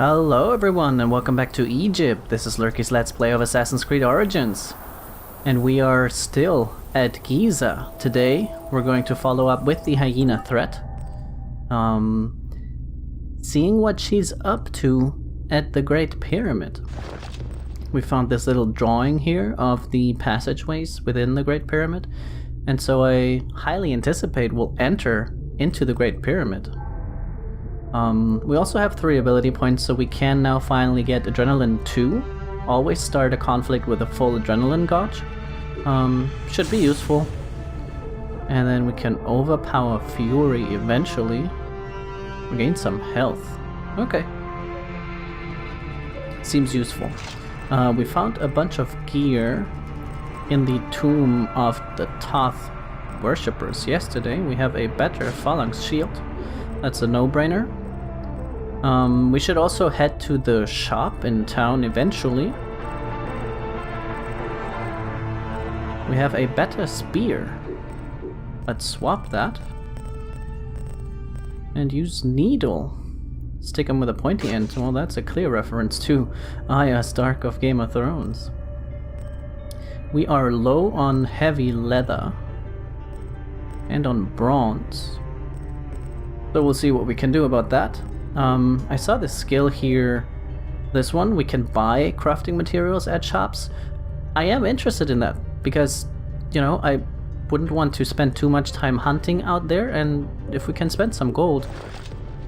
Hello everyone and welcome back to Egypt. This is Lurky's Let's Play of Assassin's Creed Origins. And we are still at Giza. Today we're going to follow up with the hyena threat. Seeing what she's up to at the Great Pyramid. We found this little drawing here of the passageways within the Great Pyramid. And so I highly anticipate we'll enter into the Great Pyramid. We also have 3 ability points, so we can now finally get Adrenaline 2. Always start a conflict with a full Adrenaline gauge. Should be useful. And then we can overpower Fury eventually. Gain some health. Okay. Seems useful. We found a bunch of gear in the tomb of the Thoth worshippers yesterday. We have a better Phalanx shield. That's a no-brainer. We should also head to the shop in town eventually. We have a better spear. Let's swap that. And use needle. Stick him with a pointy end. Well, that's a clear reference to Arya Stark of Game of Thrones. We are low on heavy leather. And on bronze. So we'll see what we can do about that. I saw this skill here. This one, we can buy crafting materials at shops. I am interested in that because, you know, I wouldn't want to spend too much time hunting out there, and if we can spend some gold,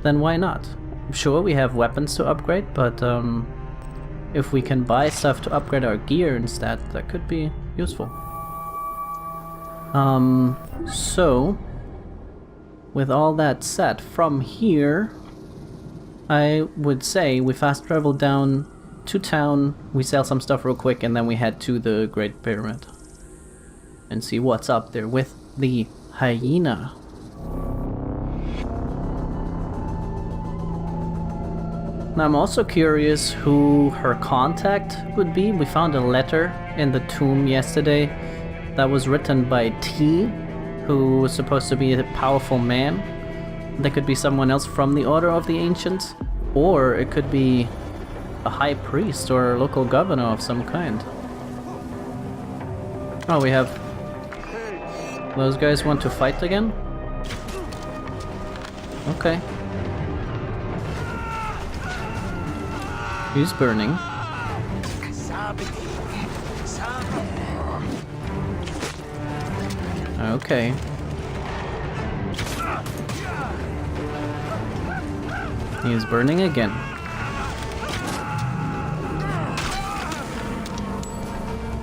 then why not? Sure, we have weapons to upgrade, but if we can buy stuff to upgrade our gear instead, that could be useful. So, with all that said, from here, I would say we fast travel down to town, we sell some stuff real quick, and then we head to the Great Pyramid and see what's up there with the hyena. Now I'm also curious who her contact would be. We found a letter in the tomb yesterday that was written by T, who was supposed to be a powerful man. That could be someone else from the Order of the Ancients, or it could be a high priest or a local governor of some kind. Oh, we have... Those guys want to fight again? Okay. He's burning. Okay. He is burning again.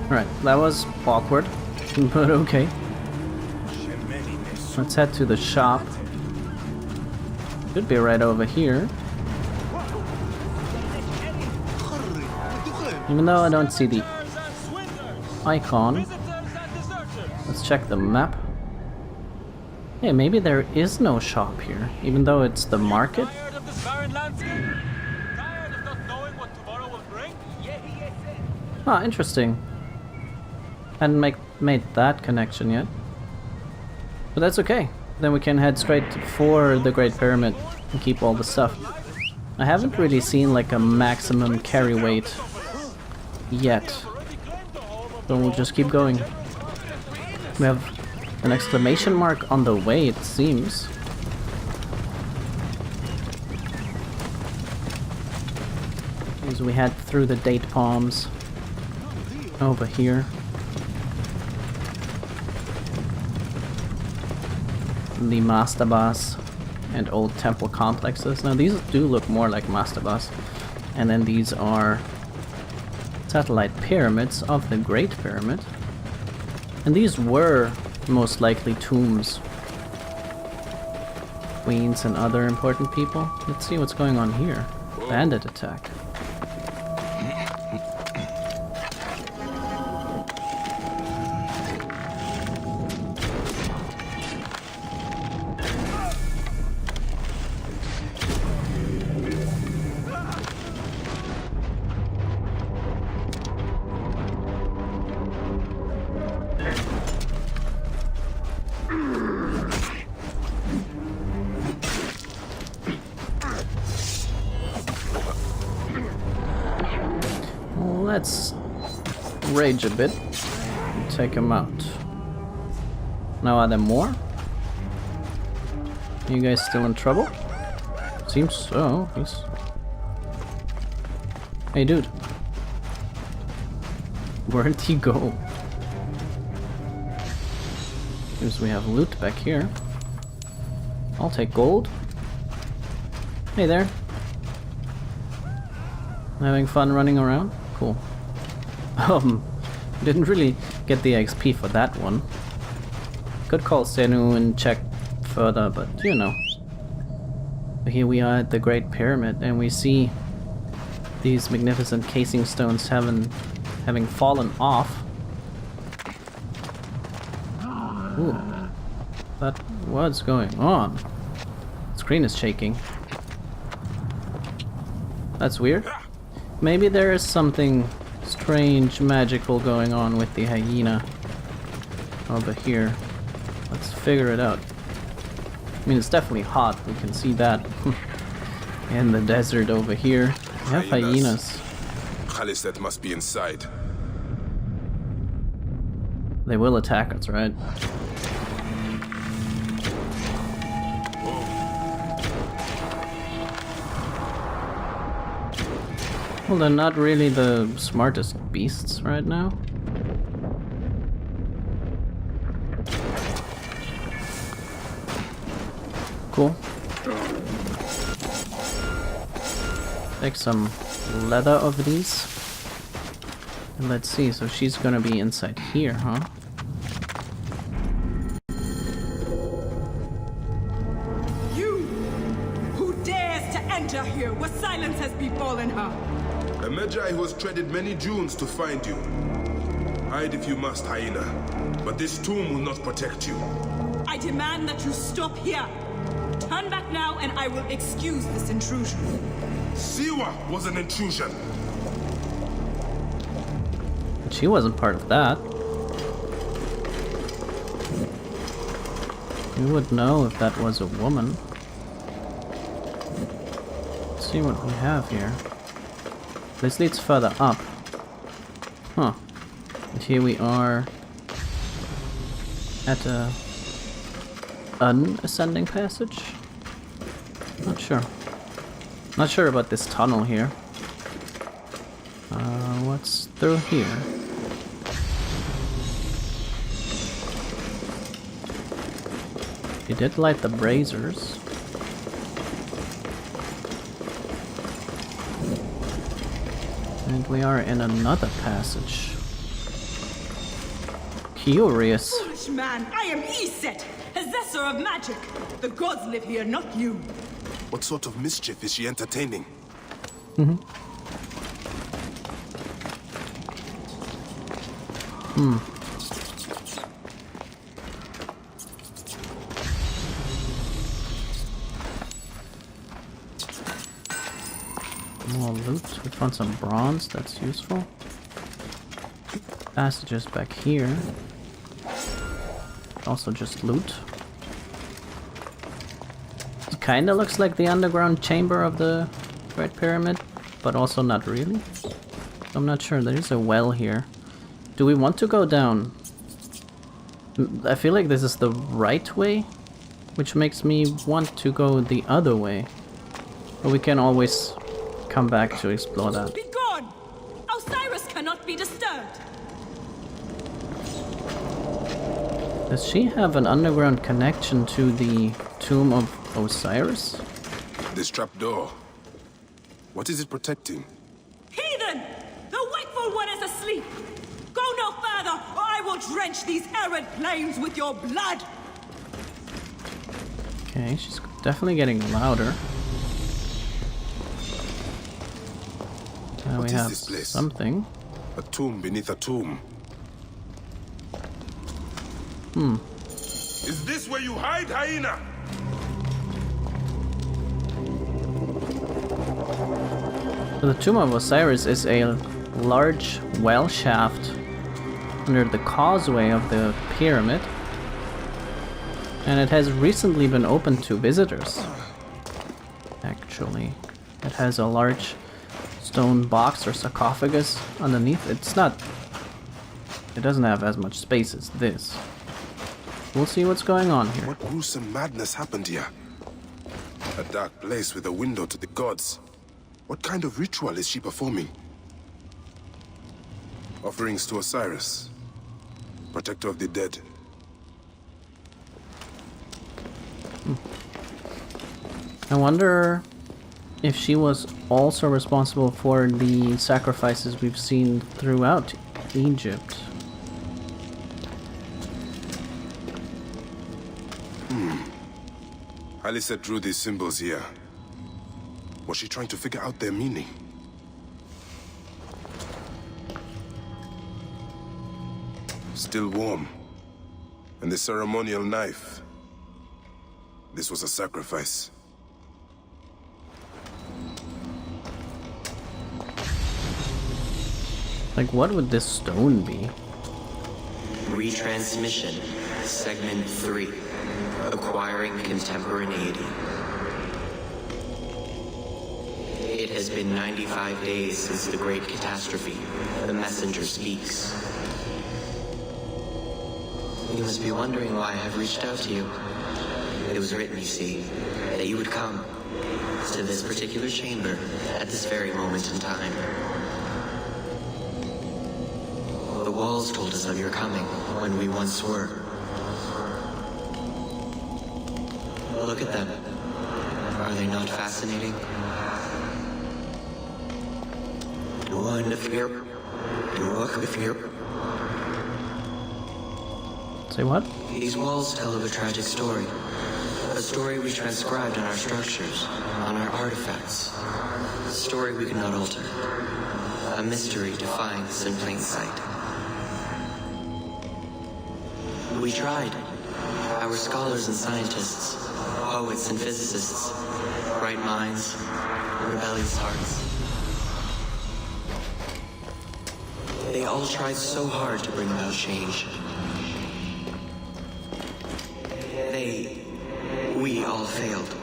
Alright, that was awkward, but okay. Let's head to the shop. Should be right over here. Even though I don't see the icon. Let's check the map. Hey, maybe there is no shop here, even though it's the market. Ah, interesting. Hadn't made that connection yet. But that's okay. Then we can head straight for the Great Pyramid and keep all the stuff. I haven't really seen like a maximum carry weight yet. So we'll just keep going. We have an exclamation mark on the way, it seems. As we head through the date palms over here. The mastabas and old temple complexes. Now these do look more like mastabas. And then these are satellite pyramids of the Great Pyramid. And these were most likely tombs. Queens and other important people. Let's see what's going on here. Bandit attack. let's rage a bit and take him out. Now are there more? You guys still in trouble? Seems so. He's... Hey dude. Where'd he go? Seems we have loot back here. I'll take gold. Hey there. Having fun running around? Cool. Didn't really get the XP for that one. Could call Senu and check further, but you know. Here we are at the Great Pyramid, and we see these magnificent casing stones having fallen off. Ooh. But what's going on? The screen is shaking. That's weird. Maybe there is something strange, magical going on with the hyena over here. Let's figure it out. I mean, it's definitely hot, we can see that. In the desert over here. We have hyenas. Khalisat must be inside. They will attack us, right? Well, they're not really the smartest beasts right now. Cool. Take some leather of these. And let's see, so she's gonna be inside here, huh? You! Who dares to enter here where silence has befallen her? A Magi who has treaded many dunes to find you. Hide if you must, hyena. But this tomb will not protect you. I demand that you stop here. Turn back now and I will excuse this intrusion. Siwa was an intrusion. She wasn't part of that. You would know if that was a woman. Let's see what we have here. This leads further up. Huh. And here we are at an ascending passage? Not sure. Not sure about this tunnel here. What's through here? He did light the braziers. And we are in another passage. Curious. Foolish man, I am Iset, possessor of magic. The gods live here, not you. What sort of mischief is she entertaining? More loot. We found some bronze, that's useful. Passages back here. Also just loot. It kinda looks like the underground chamber of the Great Pyramid, but also not really. I'm not sure. There is a well here. Do we want to go down? I feel like this is the right way, which makes me want to go the other way. But we can always come back to explore that. Be gone! Osiris cannot be disturbed. Does she have an underground connection to the tomb of Osiris? This trapdoor. What is it protecting? Heathen! The wakeful one is asleep! Go no further, or I will drench these arid plains with your blood! Okay, she's definitely getting louder. Now What we is have this place? something. A tomb beneath a tomb. Is this where you hide, hyena? So the tomb of Osiris is a large well shaft under the causeway of the pyramid, and it has recently been opened to visitors. Actually, it has a large stone box or sarcophagus underneath. It's not... It doesn't have as much space as this. We'll see what's going on here. What gruesome madness happened here? A dark place with a window to the gods. What kind of ritual is she performing? Offerings to Osiris, protector of the dead. I wonder if she was also responsible for the sacrifices we've seen throughout Egypt. Alice drew these symbols here. Was she trying to figure out their meaning? Still warm. And the ceremonial knife. This was a sacrifice. Like, what would this stone be? Retransmission, Segment 3. Acquiring contemporaneity. It has been 95 days since the Great Catastrophe. The messenger speaks. You must be wondering why I have reached out to you. It was written, you see, that you would come to this particular chamber at this very moment in time. The walls told us of your coming when we once were. Look at them. Are they not fascinating? Say what? These walls tell of a tragic story. A story we transcribed on our structures, on our artifacts. A story we cannot alter. A mystery defying us in plain sight. We tried. Our scholars and scientists, poets and physicists, bright minds, rebellious hearts. They all tried so hard to bring about change. We all failed.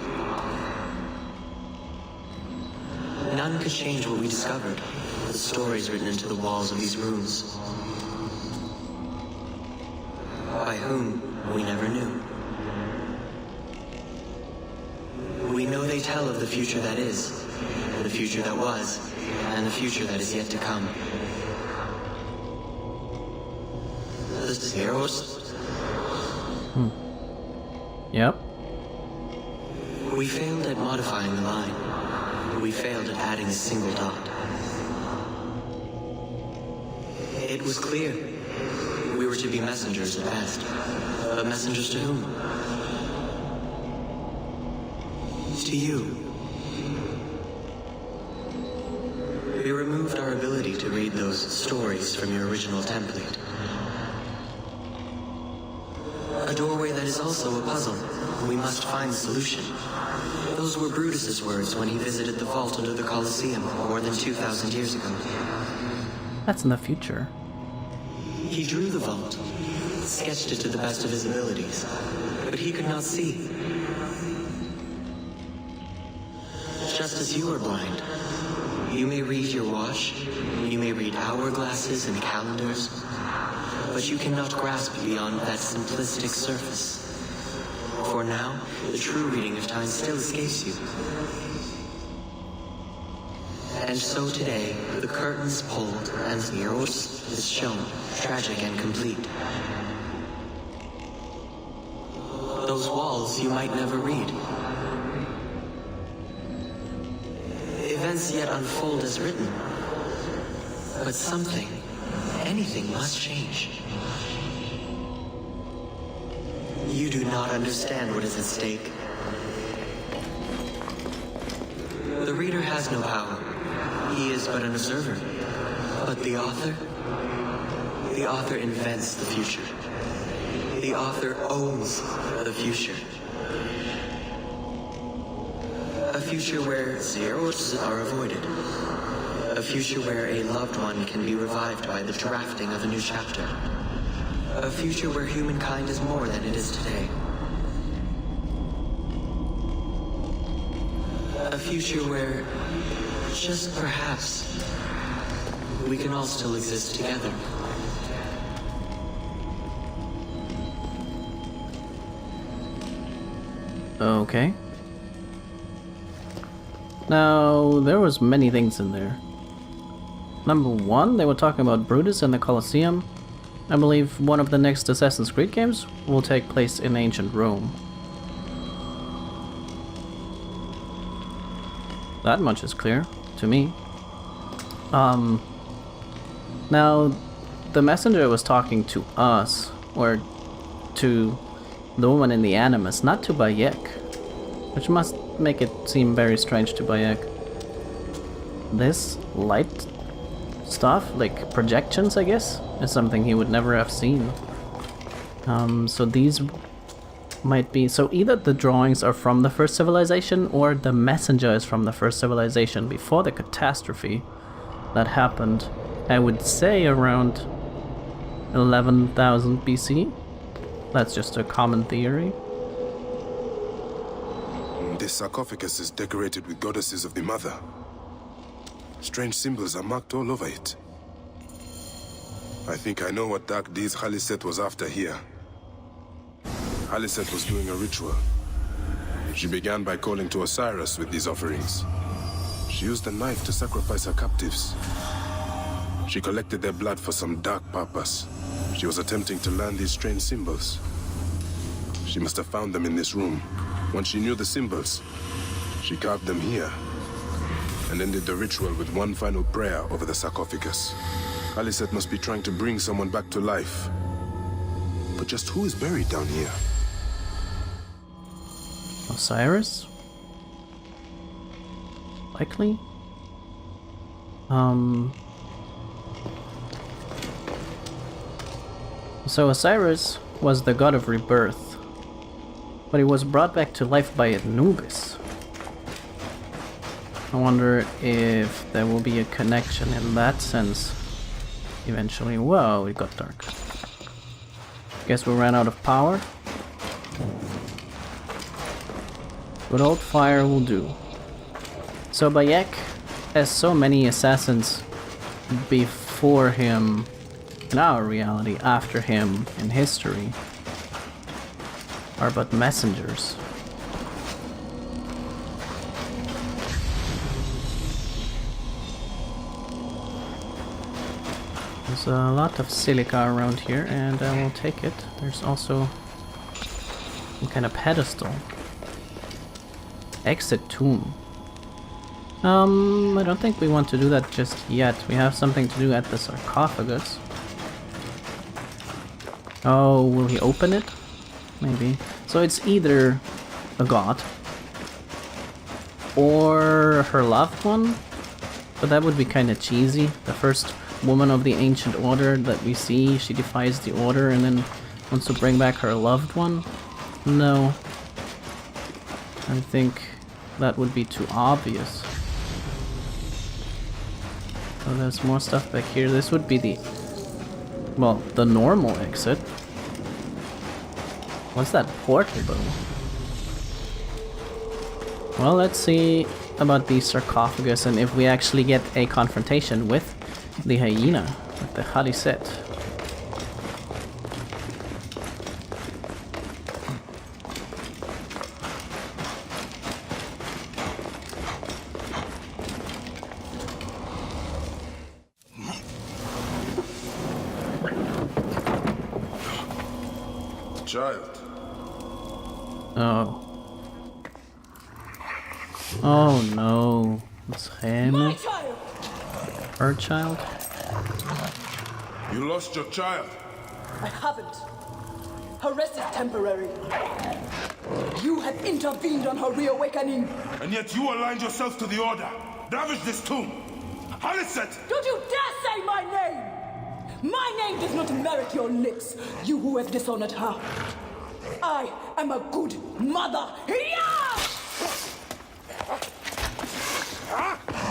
None could change what we discovered, the stories written into the walls of these rooms. By whom, we never knew. We know they tell of the future that is, the future that was, and the future that is yet to come. The Zeros? Yep. We failed at modifying the line. We failed at adding a single dot. It was clear. We were to be messengers at best. But messengers to whom? To you. We removed our ability to read those stories from your original template. A doorway that is also a puzzle. We must find the solution. Those were Brutus's words when he visited the vault under the Colosseum more than 2,000 years ago. That's in the future. He drew the vault, sketched it to the best of his abilities, but he could not see. Just as you are blind, you may read your watch, you may read hourglasses and calendars, but you cannot grasp beyond that simplistic surface. For now, the true reading of time still escapes you. And so today, the curtains pulled and the Eros is shown, tragic and complete. Those walls you might never read. Events yet unfold as written. But something, anything must change. You do not understand what is at stake. The reader has no power. He is but an observer. But the author invents the future. The author owns the future. A future where zeros are avoided. A future where a loved one can be revived by the drafting of a new chapter. A future where humankind is more than it is today. A future where Just perhaps, we can all still exist together. Okay. Now, there was many things in there. Number one, they were talking about Brutus and the Colosseum. I believe one of the next Assassin's Creed games will take place in ancient Rome. That much is clear to me. Now, the messenger was talking to us, or to the woman in the Animus, not to Bayek, which must make it seem very strange to Bayek. This light stuff, like projections, I guess, is something he would never have seen. So these might be... So either the drawings are from the first civilization, or the messenger is from the first civilization before the catastrophe that happened, I would say around 11,000 BC. That's just a common theory. This sarcophagus is decorated with goddesses of the Mother. Strange symbols are marked all over it. I think I know what dark deeds Khaliset was after here. Khaliset was doing a ritual. She began by calling to Osiris with these offerings. She used a knife to sacrifice her captives. She collected their blood for some dark purpose. She was attempting to learn these strange symbols. She must have found them in this room. Once she knew the symbols, she carved them here and ended the ritual with one final prayer over the sarcophagus. Khaliset must be trying to bring someone back to life. But just who is buried down here? Osiris? Likely? So Osiris was the god of rebirth, but he was brought back to life by Anubis. I wonder if there will be a connection in that sense eventually. Whoa, it got dark. Guess we ran out of power. Good old fire will do. So Bayek, as so many assassins before him in our reality, after him in history, are but messengers. There's a lot of silica around here, and I will take it. There's also some kind of pedestal. Exit tomb. I don't think we want to do that just yet. We have something to do at the sarcophagus. Oh, will he open it? Maybe. So it's either a god or her loved one, but that would be kind of cheesy. The first woman of the ancient order that we see, she defies the order and then wants to bring back her loved one. No, I think that would be too obvious. So there's more stuff back here. This would be the, well, the normal exit. What's that portal though? Well, let's see about the sarcophagus and if we actually get a confrontation with the hyena, with the Khaliset. Child. Oh. Oh no. It's him. My child! Her child? You lost your child. I haven't. Her rest is temporary. You have intervened on her reawakening. And yet you aligned yourself to the Order. Ravage this tomb. Khaliset! Don't you dare say my name! My name does not merit your lips, you who have dishonored her. I am a good mother. Yeah!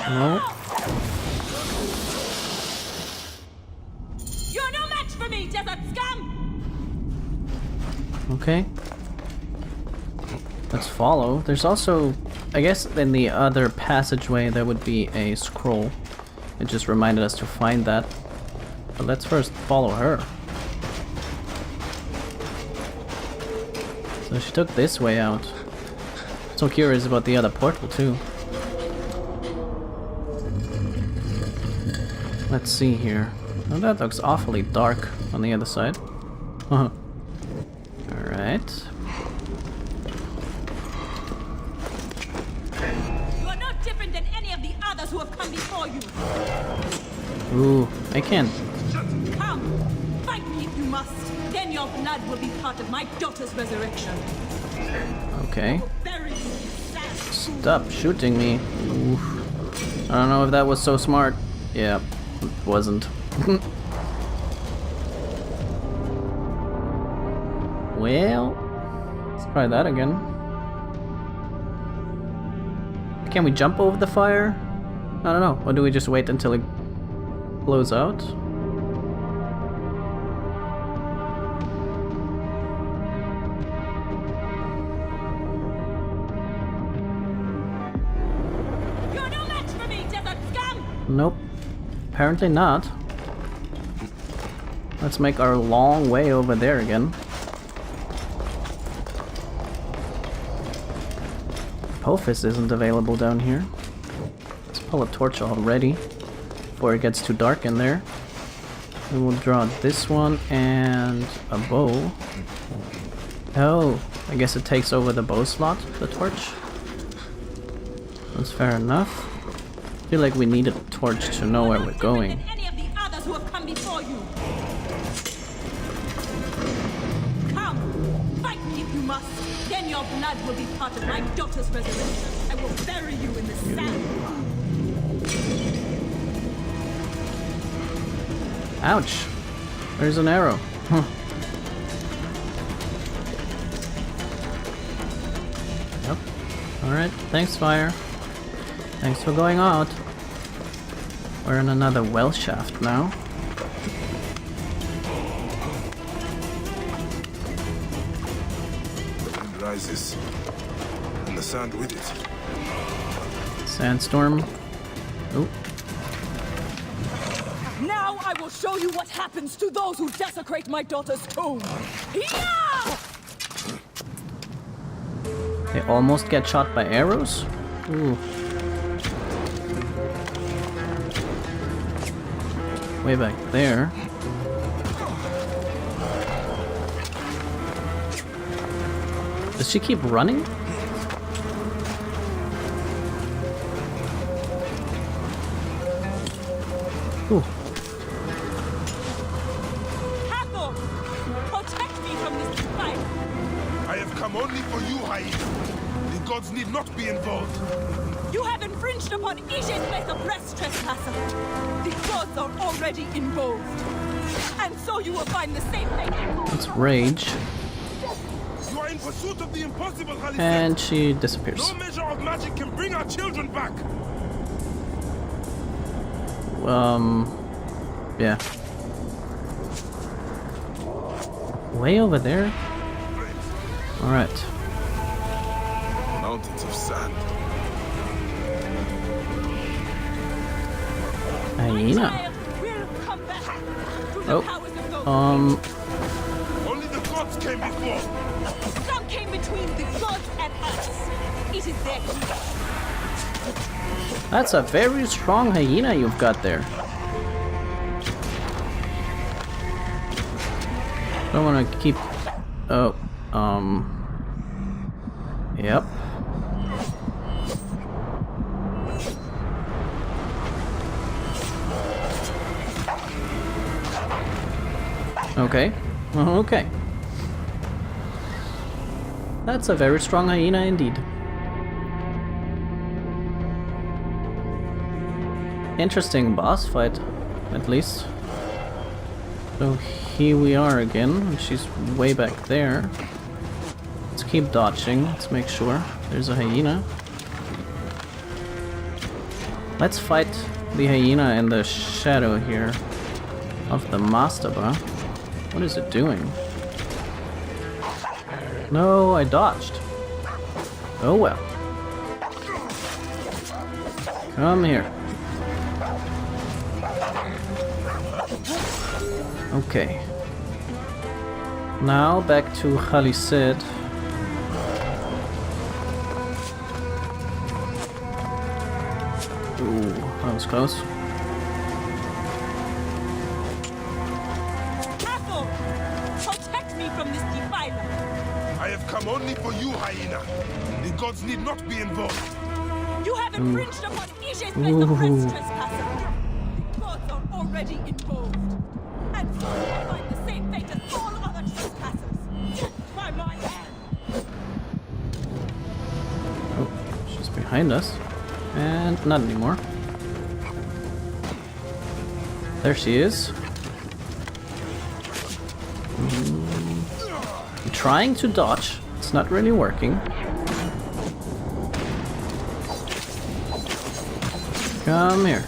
No. You're no match for me, desert scum! Okay. Let's follow. There's also, I guess in the other passageway there would be a scroll. It just reminded us to find that. But let's first follow her. So she took this way out. So curious about the other portal too. Let's see here. Oh, that looks awfully dark on the other side. Alright. You are no different than any of the others who have come before you. Ooh, I can't. Come, fight me if you must. Then your blood will be part of my daughter's resurrection. Okay. Bury you, sad fool. Stop shooting me. Oof. I don't know if that was so smart. Yeah, it wasn't. Well, let's try that again. Can we jump over the fire? I don't know. Or do we just wait until it blows out? You're no match for me, desert scum! Nope. Apparently not. Let's make our long way over there again. Apophis isn't available down here. Let's pull a torch already before it gets too dark in there. We will draw this one and a bow. Oh, I guess it takes over the bow slot, the torch. That's fair enough. I feel like we need a torch to know where we're going. Any of the others who have come before you. Come, fight me if you must. Then your blood will be part of my daughter's resurrection. I will bury you in the sand. Ouch! There's an arrow. Huh. Yep. Alright, thanks fire. Thanks for going out. We're in another well shaft now. The wind rises, and the sand with it. Sandstorm. Oh, Now I will show you what happens to those who desecrate my daughter's tomb. Yeah! they almost get shot by arrows? Ooh. Way back there. Does she keep running? Ooh. Hathor, protect me from this fight. I have come only for you, Hyena. The gods need not be involved. You have infringed upon Ishe's faith of rest, trespasser. The gods are already involved. And so you will find the same fate. Let's rage. You are in pursuit of the impossible, Khalifa. And she disappears. No measure of magic can bring our children back. Yeah. Way over there? Alright. Mountains of sand. Hyena. Child will come back to the Oh. powers of those. Only the gods came before. Some came between the gods and us. It is their key. That's a very strong hyena you've got there. Don't want to keep... Oh, Yep. Okay. Okay. That's a very strong hyena indeed. Interesting boss fight, at least. So here we are again, and she's way back there. Let's keep dodging, let's make sure. There's a hyena. Let's fight the hyena in the shadow here of the mastaba. What is it doing? No, I dodged. Oh well. Come here. Okay. Now back to Khalisid. Ooh, that was close. Castle! Protect me from this defiler! I have come only for you, hyena. The gods need not be involved. You have infringed upon Ije's place of prince trespasser. The gods are already involved. And so will find the same fate as all other trespassers. By my hand! Oh, she's behind us. And not anymore. There she is. I'm trying to dodge. It's not really working. Come here.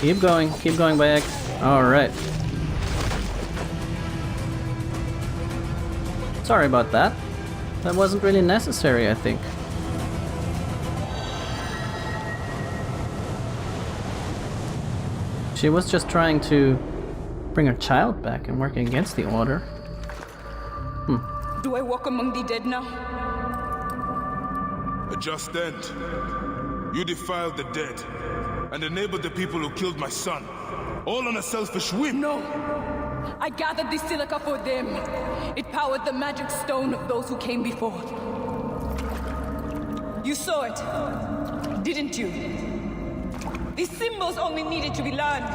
Keep going back. Alright. Sorry about that. That wasn't really necessary, I think. She was just trying to bring her child back and working against the order. Do I walk among the dead now? A just end. You defiled the dead and enabled the people who killed my son, all on a selfish whim. No. I gathered the silica for them. It powered the magic stone of those who came before. You saw it, didn't you? The symbols only needed to be learned.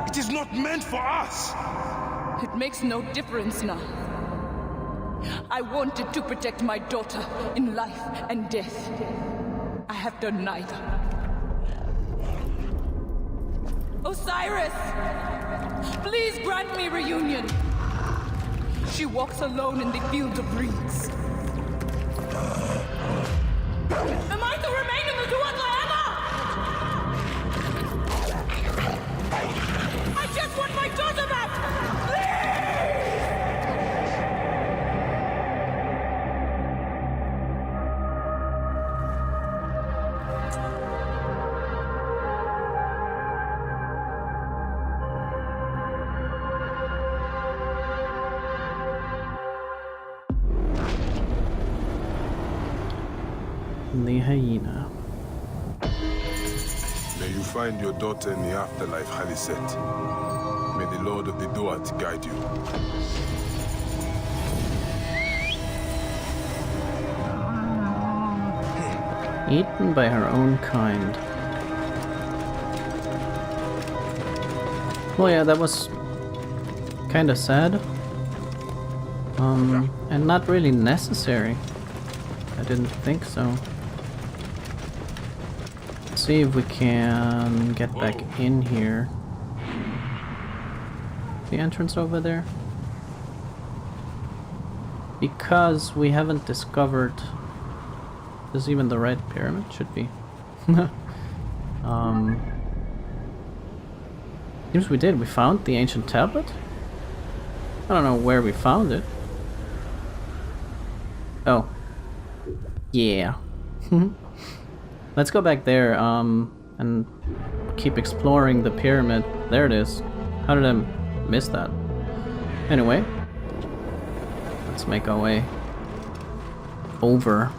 It is not meant for us. It makes no difference now. I wanted to protect my daughter in life and death. I have done neither. Osiris! Please grant me reunion. She walks alone in the fields of reeds. Am I to remain in the Duat forever? I just want my daughter back! The hyena. May you find your daughter in the afterlife, Khaliset. May the Lord of the Duat guide you. Eaten by her own kind. Well, yeah, that was kind of sad. And not really necessary. I didn't think so. Let's see if we can get back in here. The entrance over there? Because we haven't discovered... Is this even the right pyramid? Should be. Seems we did. We found the ancient tablet? I don't know where we found it. Oh. Yeah. Let's go back there, and keep exploring the pyramid. There it is. How did I miss that? Anyway. Let's make our way over.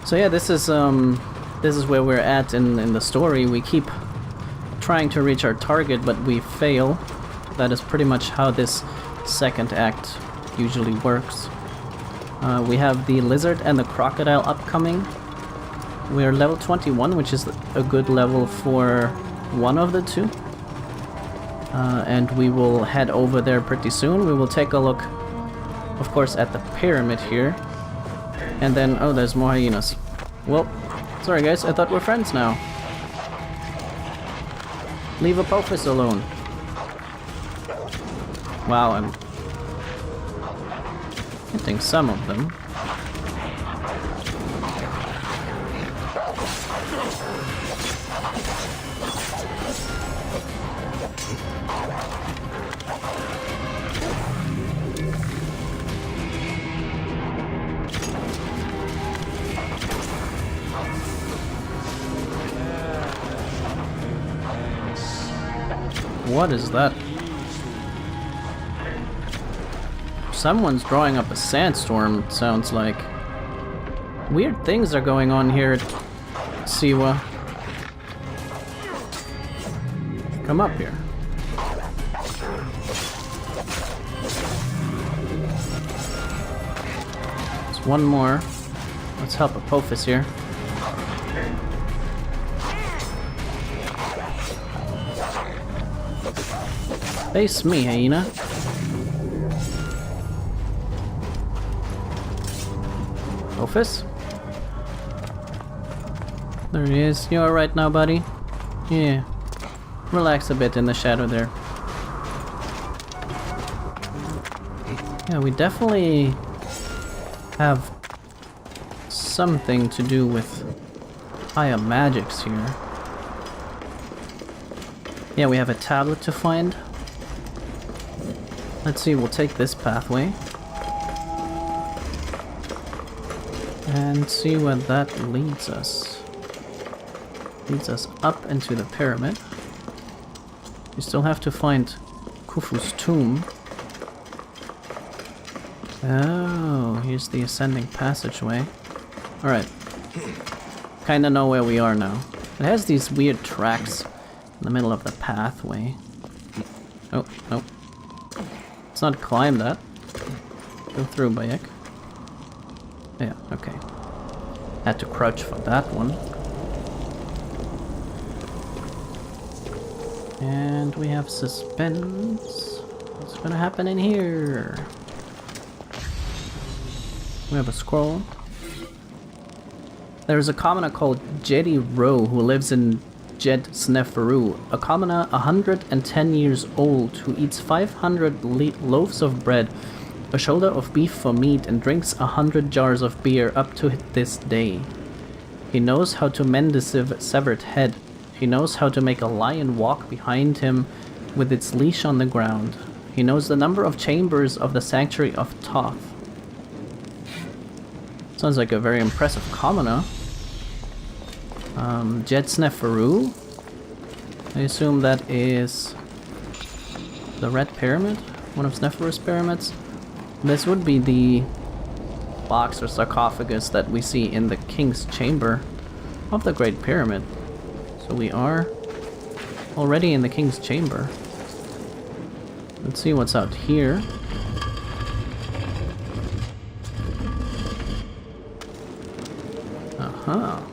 So yeah, this is where we're at in the story. We keep trying to reach our target, but we fail. That is pretty much how this second act usually works. We have the lizard and the crocodile upcoming. We're level 21, which is a good level for one of the two. And we will head over there pretty soon. We will take a look, of course, at the pyramid here. And then, oh, there's more hyenas. Well, sorry guys, I thought we're friends now. Leave Apophis alone. Wow, I'm hitting some of them. What is that? Someone's drawing up a sandstorm, it sounds like. Weird things are going on here at Siwa. Come up here. There's one more. Let's help Apophis here. Face me, hyena. Apophis? There he is. You alright now, buddy? Yeah. Relax a bit in the shadow there. Yeah, we definitely have something to do with higher magics here. Yeah, we have a tablet to find. Let's see, we'll take this pathway. And see where that leads us. Leads us up into the pyramid. We still have to find Khufu's tomb. Oh, here's the ascending passageway. Alright. Kinda know where we are now. It has these weird tracks in the middle of the pathway. Oh, no. Let's not climb that. Go through, Bayek. Yeah, okay. Had to crouch for that one. And we have suspense. What's gonna happen in here? We have a scroll. There's a commoner called Jedi Ro who lives in Jed Sneferu, a commoner 110 years old who eats 500 loaves of bread, a shoulder of beef for meat, and drinks 100 jars of beer up to this day. He knows how to mend a severed head. He knows how to make a lion walk behind him with its leash on the ground. He knows the number of chambers of the Sanctuary of Thoth. Sounds like a very impressive commoner. Jed Sneferu. I assume that is the Red Pyramid, one of Sneferu's pyramids. This would be the box or sarcophagus that we see in the King's Chamber of the Great Pyramid. So we are already in the King's Chamber. Let's see what's out here. Aha.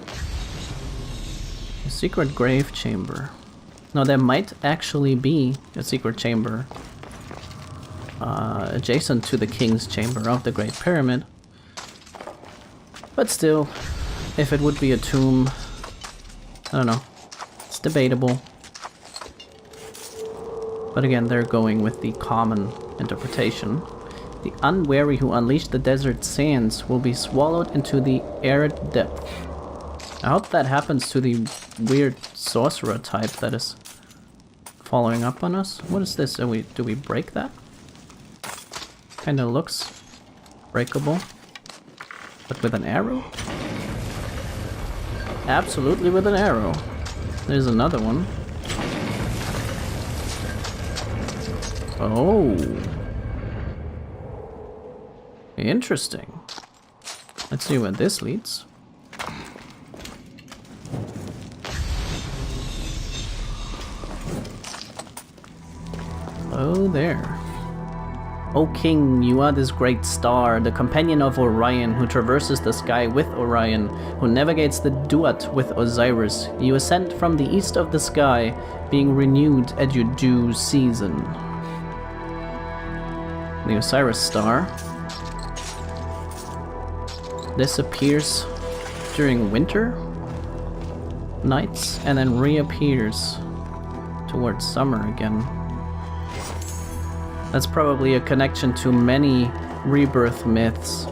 A secret grave chamber. Now there might actually be a secret chamber adjacent to the King's Chamber of the Great Pyramid. But still, if it would be a tomb, I don't know. It's debatable. But again, they're going with the common interpretation. The unwary who unleashed the desert sands will be swallowed into the arid depth. I hope that happens to the weird sorcerer type that is following up on us. What is this? Do we break that? Kinda looks breakable. But with an arrow? Absolutely with an arrow. There's another one. Oh. Interesting. Let's see where this leads. Oh, there. O King, you are this great star, the companion of Orion, who traverses the sky with Orion, who navigates the Duat with Osiris. You ascend from the east of the sky, being renewed at your due season. The Osiris star. This appears during winter nights and then reappears towards summer again. That's probably a connection to many rebirth myths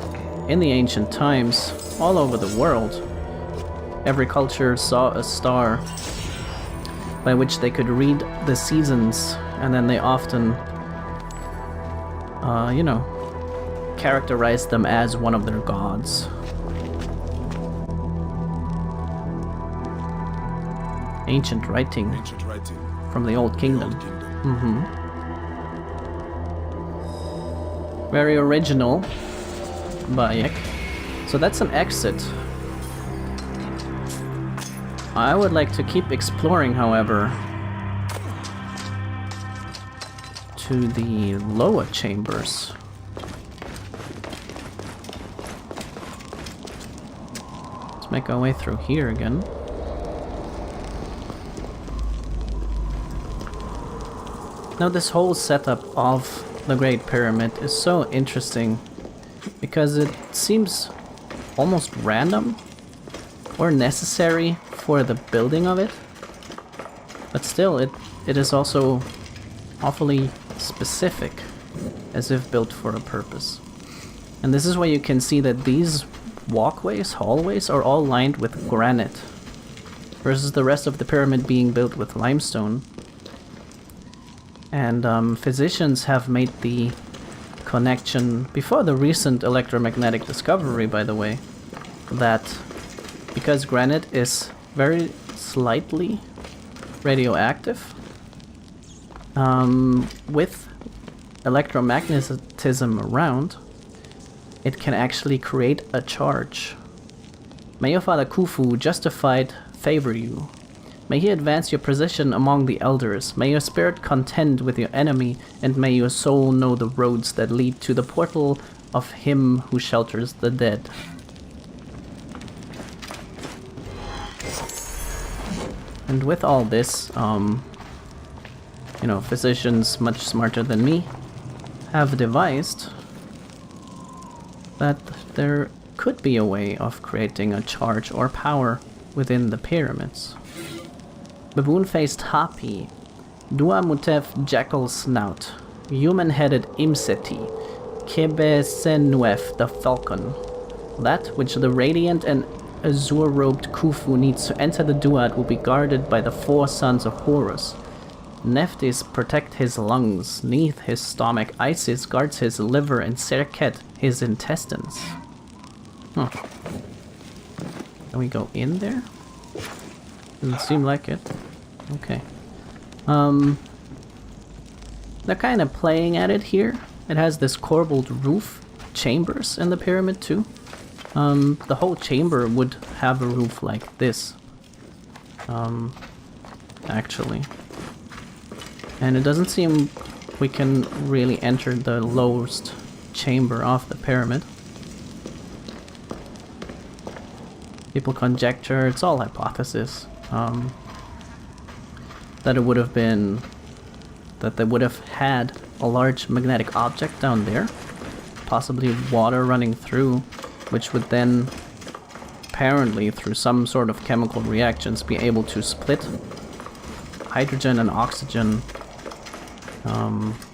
in the ancient times all over the world. Every culture saw a star by which they could read the seasons, and then they often, characterized them as one of their gods. Ancient writing Ancient writing from the Old from the Kingdom. Old Kingdom. Very original, Bayek. So that's an exit. I would like to keep exploring, however, to the lower chambers. Let's make our way through here again. Now this whole setup of the Great Pyramid is so interesting because it seems almost random or necessary for the building of it, but still it is also awfully specific, as if built for a purpose. And this is where you can see that these walkways, hallways, are all lined with granite, versus the rest of the pyramid being built with limestone. And physicians have made the connection, before the recent electromagnetic discovery, by the way, that because granite is very slightly radioactive, with electromagnetism around, it can actually create a charge. May your father Khufu justified favor you. May he advance your position among the elders. May your spirit contend with your enemy, and may your soul know the roads that lead to the portal of him who shelters the dead. And with all this, you know, physicians much smarter than me have devised that there could be a way of creating a charge or power within the pyramids. Baboon-faced Hapi, Dua Mutef Jackal Snout, Human-headed Imseti, Kebesenuef the Falcon. That which the radiant and azure-robed Khufu needs to enter the Duat will be guarded by the 4 sons of Horus. Nephthys protect his lungs, Neith his stomach, Isis guards his liver, and Serket his intestines. Huh. Can we go in there? Doesn't seem like it. Okay. They're kind of playing at it here. It has this corbelled roof chambers in the pyramid too. The whole chamber would have a roof like this. Actually. And it doesn't seem we can really enter the lowest chamber of the pyramid. People conjecture, it's all hypothesis, that it would have been, that they would have had a large magnetic object down there, possibly water running through, which would then, apparently through some sort of chemical reactions, be able to split hydrogen and oxygen,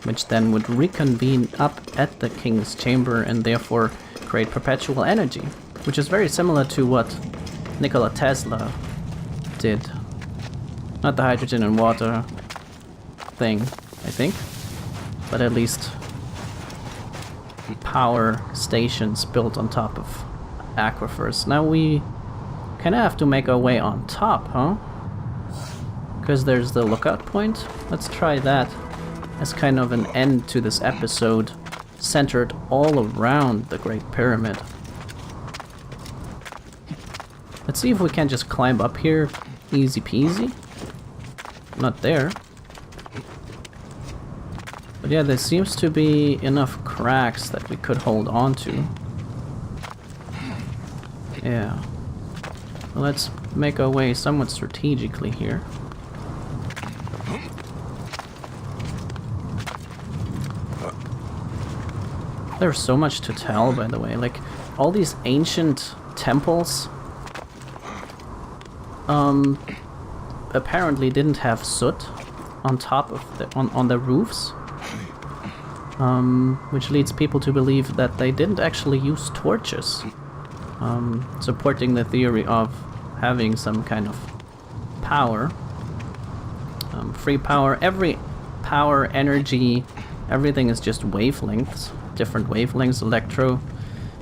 which then would reconvene up at the king's chamber and therefore create perpetual energy, which is very similar to what Nikola Tesla did. Not the hydrogen and water thing, I think, but at least power stations built on top of aquifers. Now we kind of have to make our way on top, huh? Because there's the lookout point. Let's try that as kind of an end to this episode, centered all around the Great Pyramid. Let's see if we can just climb up here easy peasy. Not there. But yeah, there seems to be enough cracks that we could hold on to. Yeah. Well, let's make our way somewhat strategically here. There's so much to tell, by the way. Like, all these ancient temples apparently didn't have soot on top of the on the roofs, which leads people to believe that they didn't actually use torches, supporting the theory of having some kind of power, free power. Every power, energy, everything is just wavelengths, different wavelengths.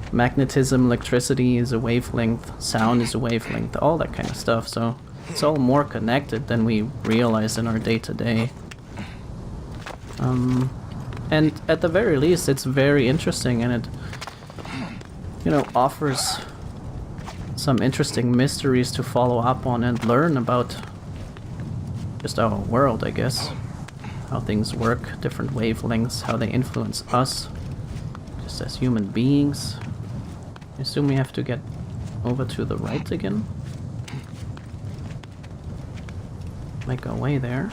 Magnetism, electricity is a wavelength, sound is a wavelength, all that kind of stuff. So it's all more connected than we realize in our day-to-day. And at the very least, it's very interesting, and it, you know, offers some interesting mysteries to follow up on and learn about just our world, I guess. How things work, different wavelengths, how they influence us, just as human beings. I assume we have to get over to the right again. Make our way there.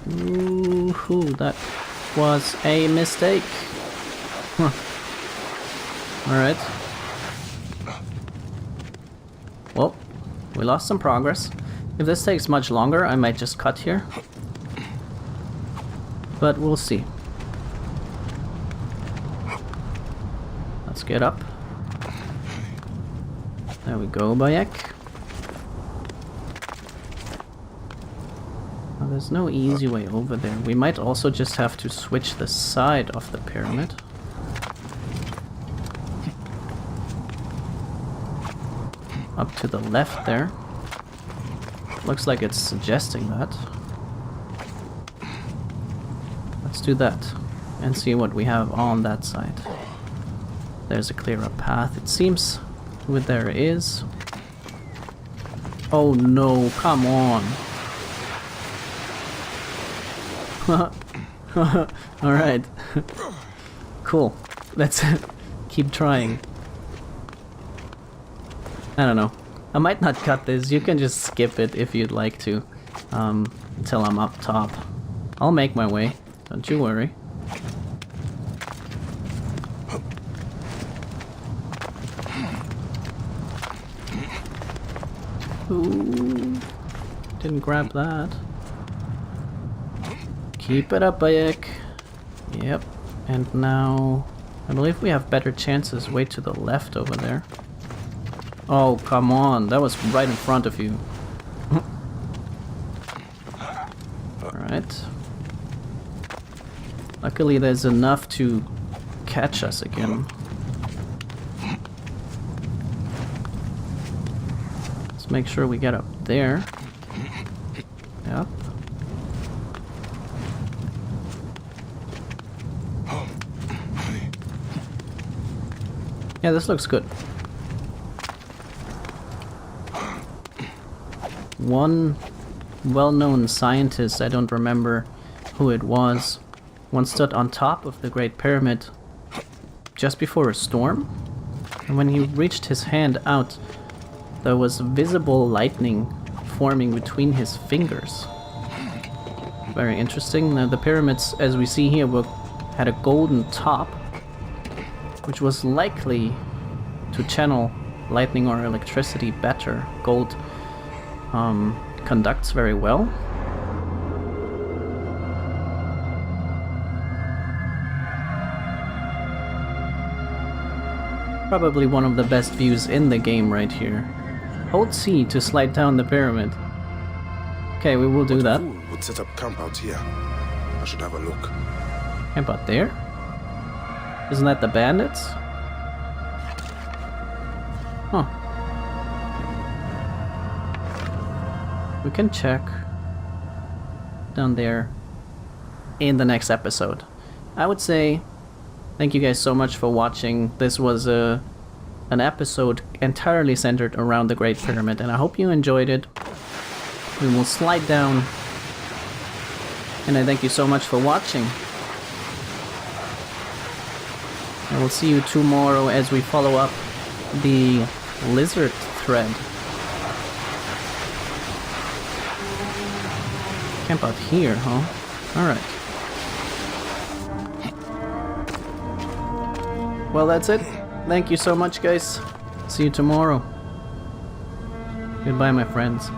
Ooh, that was a mistake. Huh. Alright. Well, we lost some progress. If this takes much longer, I might just cut here. But we'll see. Let's get up. There we go, Bayek. Well, there's no easy way over there. We might also just have to switch the side of the pyramid. Up to the left there. Looks like it's suggesting that. Let's do that and see what we have on that side. There's a clearer path, it seems. With there is. Oh no, come on. Alright. Cool. Let's keep trying. I don't know. I might not cut this. You can just skip it if you'd like to. Until I'm up top. I'll make my way. Don't you worry. Ooh. Didn't grab that. Keep it up, Bayek. Yep. And now I believe we have better chances way to the left over there. Oh, come on. That was right in front of you. Alright. Luckily there's enough to catch us again. Let's make sure we get up there. Yep. Yeah, this looks good. One well-known scientist, I don't remember who it was, once stood on top of the Great Pyramid just before a storm, and when he reached his hand out, there was visible lightning forming between his fingers. Very interesting. Now the pyramids, as we see here, had a golden top, which was likely to channel lightning or electricity better. Gold conducts very well. Probably one of the best views in the game right here. Hold C to slide down the pyramid. Okay, we will do that. Fool would set up camp out here. I should have a look. Camp out there? Isn't that the bandits? Huh. We can check down there in the next episode. I would say thank you guys so much for watching. This was an episode entirely centered around the Great Pyramid, and I hope you enjoyed it. We will slide down, and I thank you so much for watching. I will see you tomorrow as we follow up the lizard thread. Camp out here, huh? Alright. Well, that's it. Thank you so much, guys. See you tomorrow. Goodbye, my friends.